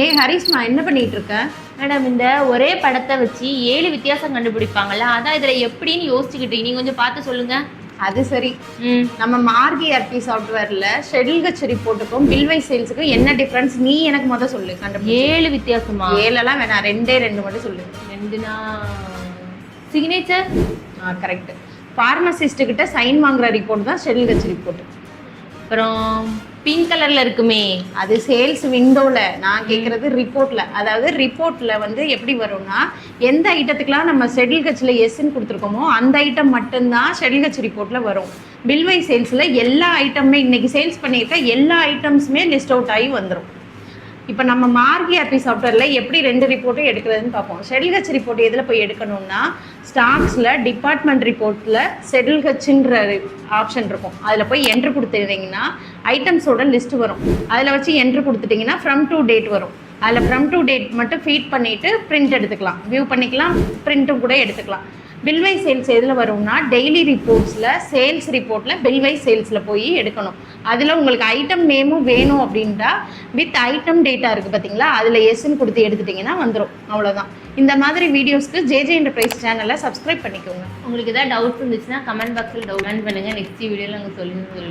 ஏய் ஹரிஷ்மா, என்ன பண்ணிட்டு இருக்க? மேடம், இந்த ஒரே படத்தை வச்சு 7 வித்தியாசம் கண்டுபிடிப்பாங்கல்ல, அதான் இதில் எப்படின்னு யோசிச்சுக்கிட்டு நீங்கள் கொஞ்சம் பார்த்து சொல்லுங்க. அது சரி. நம்ம மார்கி ஆர்பி சாஃப்ட்வேர்ல ஷெட்யூல் கட்ச் ரிப்போர்ட்டுக்கும் பில்வைஸ் சேல்ஸுக்கும் என்ன டிஃபரன்ஸ் நீ எனக்கு முதல்ல சொல்லு. 7 வித்தியாசமா? 7 எல்லாம் வேணாம், 2 மட்டும் சொல்லு. 2னா சிக்னேச்சர். கரெக்ட். ஃபார்மசிஸ்ட் கிட்ட சைன் வாங்குற ரிப்போர்ட் தான் ஷெட்யூல் கட்ச் ரிப்போர்ட். அப்புறம் பிங்க் கலர்ல இருக்குமே, அது சேல்ஸ் விண்டோல. நான் கேட்கறது ரிப்போர்ட்ல. அதாவது ரிப்போர்ட்ல வந்து எப்படி வரும்னா, எந்த ஐட்டத்துக்குலாம் நம்ம ஷெட்யூல் கட்ச்ல எஸ்ன்னு கொடுத்துருக்கோமோ அந்த ஐட்டம் மட்டும்தான் ஷெட்யூல் கட்ச் ரிப்போர்ட்ல வரும். பில்வைஸ் சேல்ஸ்ல எல்லா ஐட்டமுமே, இன்னைக்கு சேல்ஸ் பண்ணியிருக்க எல்லா ஐட்டம்ஸுமே லிஸ்ட் அவுட் ஆகி வந்துடும். இப்போ நம்ம மார்கி ஆர்பி சாஃப்ட்வேரில் எப்படி 2 ரிப்போர்ட்டும் எடுக்கிறதுன்னு பார்ப்போம். ஷெட்யூல் கட்ச் ரிப்போர்ட் எதில் போய் எடுக்கணும்னா, ஸ்டாக்ஸில் டிபார்ட்மெண்ட் ரிப்போர்ட்டில் ஷெட்யூல் கட்ச்ன்ற ஆப்ஷன் இருக்கும். அதில் போய் என்ட்ரு கொடுத்துட்டிங்கன்னா ஐட்டம்ஸோட லிஸ்ட் வரும். அதில் வச்சு என்ட்ரு கொடுத்துட்டிங்கன்னா ஃப்ரம் டு டேட் வரும். அதில் ஃப்ரம் டு டேட் மட்டும் ஃபீட் பண்ணிவிட்டு பிரிண்ட் எடுத்துக்கலாம், வியூ பண்ணிக்கலாம், பிரிண்ட்டும் கூட எடுத்துக்கலாம். பில்வைஸ் சேல்ஸ் எதில் வரும்னா, டெய்லி ரிப்போர்ட்ஸில் சேல்ஸ் ரிப்போர்ட்டில் பில்வைஸ் சேல்ஸில் போய் எடுக்கணும். அதில் உங்களுக்கு ஐட்டம் நேமும் வேணும் அப்படின்ட்டா வித் ஐட்டம் டேட்டா இருக்குது பார்த்தீங்களா, அதில் எஸ்ன்னு கொடுத்து எடுத்துட்டிங்கன்னா வந்துடும். அவ்வளோதான். இந்த மாதிரி வீடியோஸ்க்கு ஜேஜே என்டர்பிரைஸ் சேனலை சப்ஸ்கிரைப் பண்ணிக்கோங்க. உங்களுக்கு ஏதாவது டவுட் இருந்துச்சுன்னா கமெண்ட் பாக்ஸில் கமெண்ட் பண்ணுங்கள். நெக்ஸ்ட் வீடியோவில் நாங்கள் சொல்லுங்கள்.